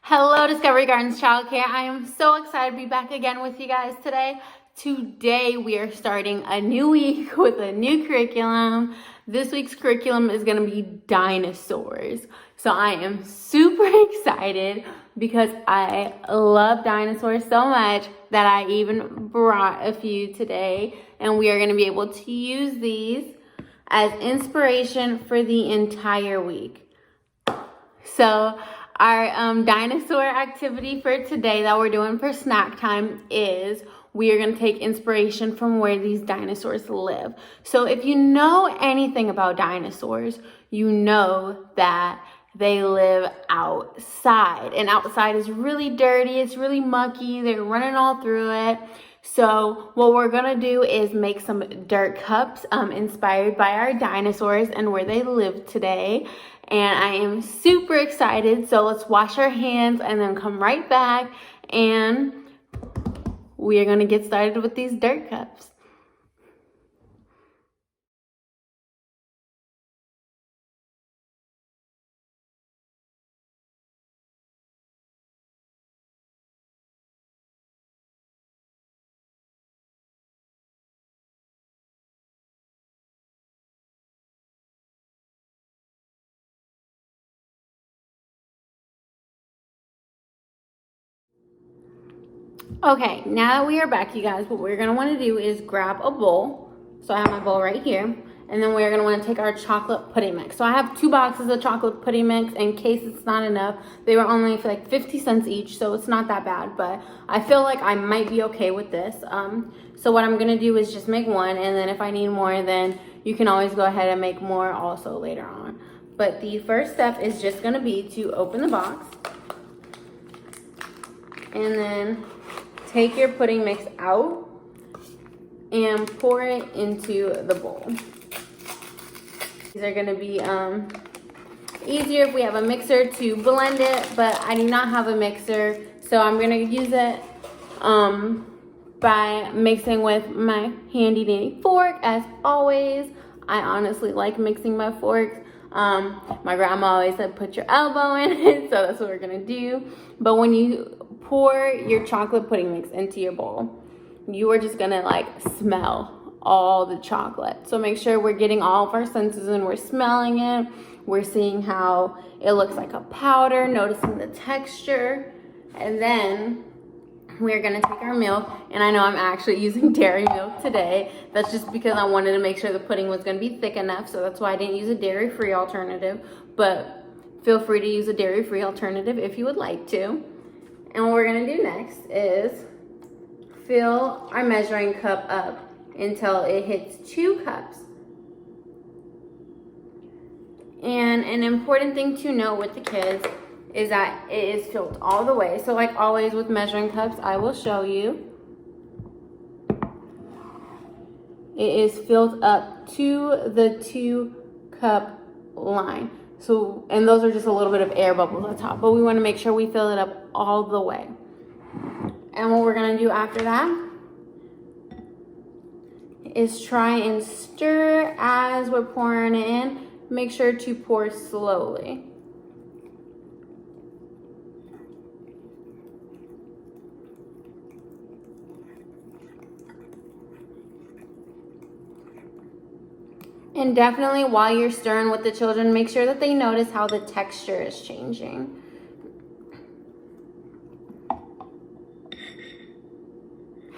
Hello, Discovery Gardens Childcare. I am so excited to be back again with you guys today. Today, we are starting a new week with a new curriculum. This week's curriculum is going to be dinosaurs. So I am super excited because I love dinosaurs so much that I even brought a few today. And we are going to be able to use these as inspiration for the entire week. So our dinosaur activity for today that we're doing for snack time is we are going to take inspiration from where these dinosaurs live. So if you know anything about dinosaurs, you know that they live outside. And outside is really dirty, it's really mucky, they're running all through it. So what we're gonna do is make some dirt cups inspired by our dinosaurs and where they live today. And I am super excited. So let's wash our hands and then come right back and we are gonna get started with these dirt cups. Okay, now that we are back, you guys, what we're gonna wanna do is grab a bowl. So I have my bowl right here. And then we're gonna wanna take our chocolate pudding mix. So I have 2 boxes of chocolate pudding mix in case it's not enough. They were only for like 50 cents each, so it's not that bad, but I feel like I might be okay with this. So what I'm gonna do is just make one, and then if I need more, then you can always go ahead and make more also later on. But the first step is just gonna be to open the box, and then take your pudding mix out and pour it into the bowl. These are gonna be easier if we have a mixer to blend it, but I do not have a mixer, so I'm gonna use it by mixing with my handy dandy fork. As always, I honestly like mixing my forks. My grandma always said put your elbow in it, so that's what we're gonna do. But when you pour your chocolate pudding mix into your bowl, you are just gonna like smell all the chocolate. So make sure we're getting all of our senses and we're smelling it. We're seeing how it looks like a powder, noticing the texture, and then we're gonna take our milk, and I know I'm actually using dairy milk today. That's just because I wanted to make sure the pudding was gonna be thick enough, so that's why I didn't use a dairy-free alternative, but feel free to use a dairy-free alternative if you would like to. And what we're gonna do next is fill our measuring cup up until it hits 2 cups. And an important thing to know with the kids is that it is filled all the way. So like always with measuring cups, I will show you. It is filled up to the 2 cup line. So, and those are just a little bit of air bubbles on top, but we want to make sure we fill it up all the way. And what we're going to do after that is try and stir as we're pouring it in. Make sure to pour slowly. And definitely while you're stirring with the children, make sure that they notice how the texture is changing.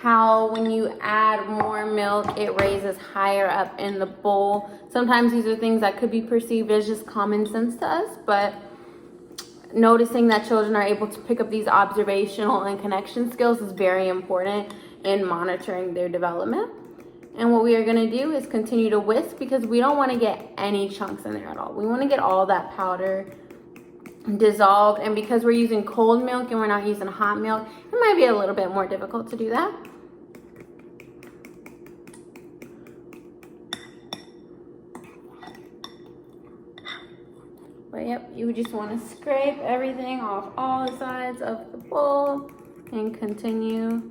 How when you add more milk, it raises higher up in the bowl. Sometimes these are things that could be perceived as just common sense to us, but noticing that children are able to pick up these observational and connection skills is very important in monitoring their development. And what we are gonna do is continue to whisk because we don't wanna get any chunks in there at all. We wanna get all that powder dissolved, and because we're using cold milk and we're not using hot milk, it might be a little bit more difficult to do that. But yep, you just wanna scrape everything off all the sides of the bowl and continue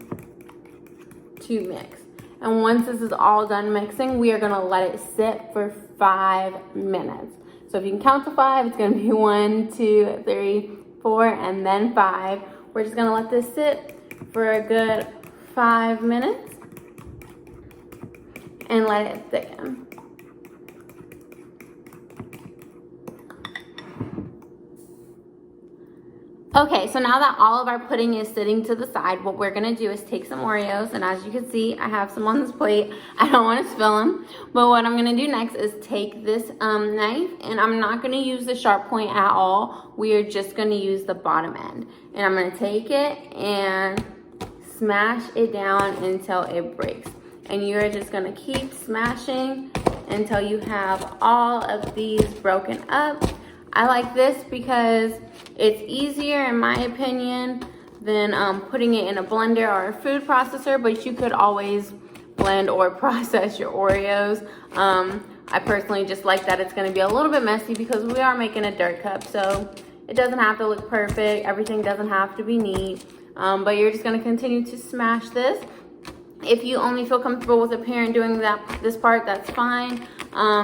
to mix. And once this is all done mixing, we are gonna let it sit for 5 minutes. So if you can count to 5, it's gonna be 1, 2, 3, 4, and then 5. We're just gonna let this sit for a good 5 minutes and let it thicken. Okay, so now that all of our pudding is sitting to the side, what we're gonna do is take some Oreos, and as you can see, I have some on this plate. I don't wanna spill them, but what I'm gonna do next is take this knife, and I'm not gonna use the sharp point at all. We are just gonna use the bottom end. And I'm gonna take it and smash it down until it breaks. And you're just gonna keep smashing until you have all of these broken up. I like this because it's easier, in my opinion, than putting it in a blender or a food processor, but you could always blend or process your Oreos. I personally just like that it's gonna be a little bit messy because we are making a dirt cup, so it doesn't have to look perfect. Everything doesn't have to be neat, but you're just gonna continue to smash this. If you only feel comfortable with a parent doing this part, that's fine.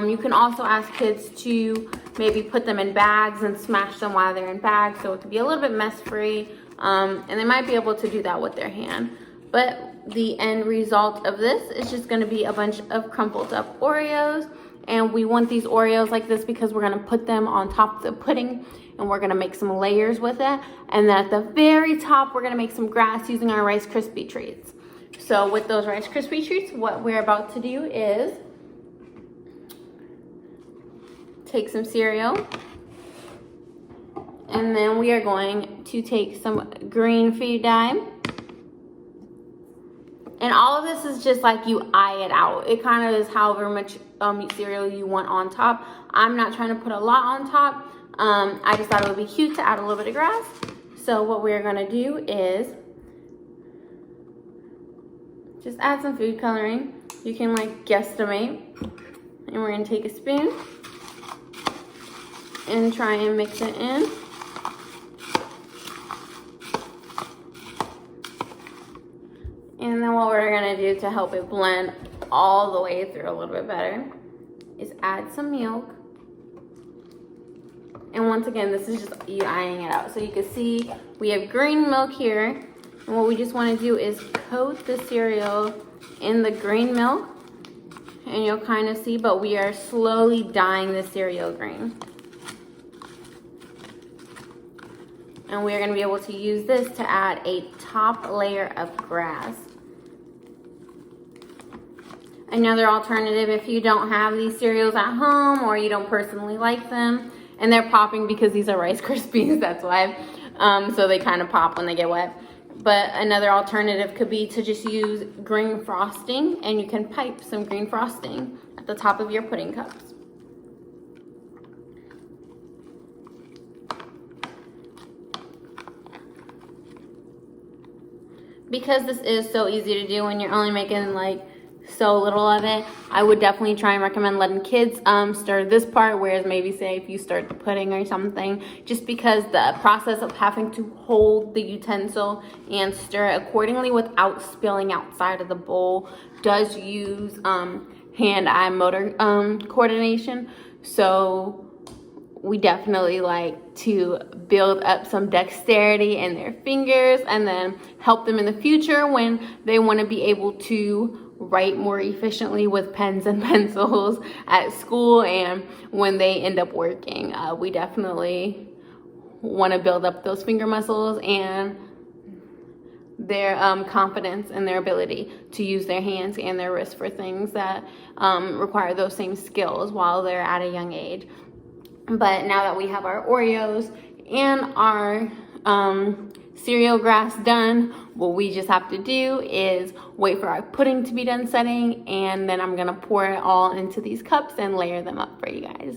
You can also ask kids to maybe put them in bags and smash them while they're in bags, so it can be a little bit mess-free, and they might be able to do that with their hand. But the end result of this is just gonna be a bunch of crumpled up Oreos, and we want these Oreos like this because we're gonna put them on top of the pudding, and we're gonna make some layers with it. And then at the very top, we're gonna make some grass using our Rice Krispie treats. So with those Rice Krispie treats, what we're about to do is take some cereal, and then we are going to take some green food dye. And all of this is just like you eye it out. It kind of is however much cereal you want on top. I'm not trying to put a lot on top. I just thought it would be cute to add a little bit of grass. So what we're gonna do is just add some food coloring. You can like guesstimate. And we're gonna take a spoon and try and mix it in. And then what we're gonna do to help it blend all the way through a little bit better is add some milk. And once again, this is just you eyeing it out. So you can see we have green milk here. And what we just wanna do is coat the cereal in the green milk. And you'll kind of see, but we are slowly dyeing the cereal green. And we're gonna be able to use this to add a top layer of grass. Another alternative, if you don't have these cereals at home or you don't personally like them, and they're popping because these are Rice Krispies, that's why, so they kind of pop when they get wet. But another alternative could be to just use green frosting, and you can pipe some green frosting at the top of your pudding cups. Because this is so easy to do when you're only making like so little of it, I would definitely try and recommend letting kids stir this part, whereas maybe say if you start the pudding or something, just because the process of having to hold the utensil and stir it accordingly without spilling outside of the bowl does use hand-eye motor coordination. So we definitely like to build up some dexterity in their fingers and then help them in the future when they want to be able to write more efficiently with pens and pencils at school and when they end up working. We definitely want to build up those finger muscles and their confidence and their ability to use their hands and their wrists for things that require those same skills while they're at a young age. But now that we have our Oreos and our cereal grass done, what we just have to do is wait for our pudding to be done setting, and then I'm gonna pour it all into these cups and layer them up for you guys.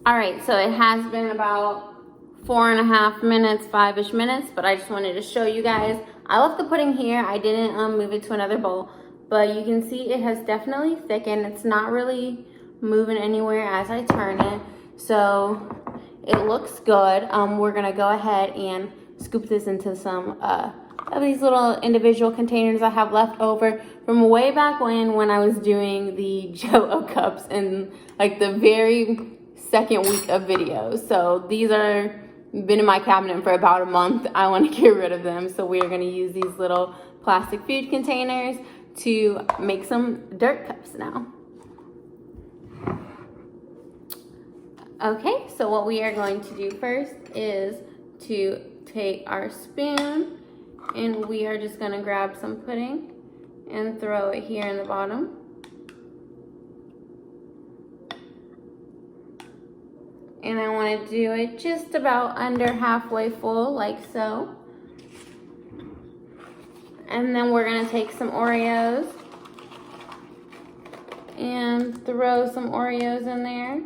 All right, so it has been about 4.5 minutes, 5-ish minutes, but I just wanted to show you guys. I left the pudding here. I didn't move it to another bowl, but you can see it has definitely thickened. It's not really moving anywhere as I turn it, so it looks good. We're gonna go ahead and scoop this into some of these little individual containers I have left over from way back when I was doing the Jello cups in like the very second week of videos. So these are been in my cabinet for about a month. I want to get rid of them. So we are going to use these little plastic food containers to make some dirt cups now. Okay, so what we are going to do first is to take our spoon, and we are just going to grab some pudding and throw it here in the bottom. And I want to do it just about under halfway full, like so. And then we're going to take some Oreos and throw some Oreos in there.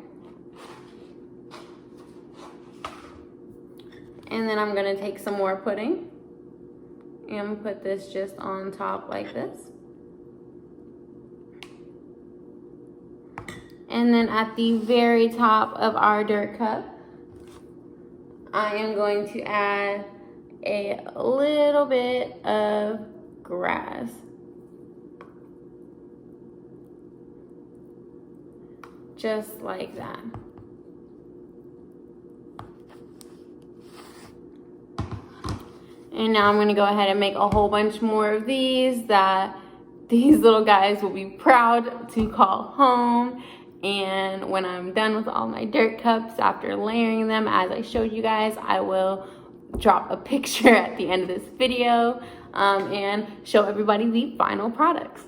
And then I'm going to take some more pudding and put this just on top like this. And then at the very top of our dirt cup, I am going to add a little bit of grass. Just like that. And now I'm going to go ahead and make a whole bunch more of these that these little guys will be proud to call home. And when I'm done with all my dirt cups, after layering them, as I showed you guys, I will drop a picture at the end of this video and show everybody the final products.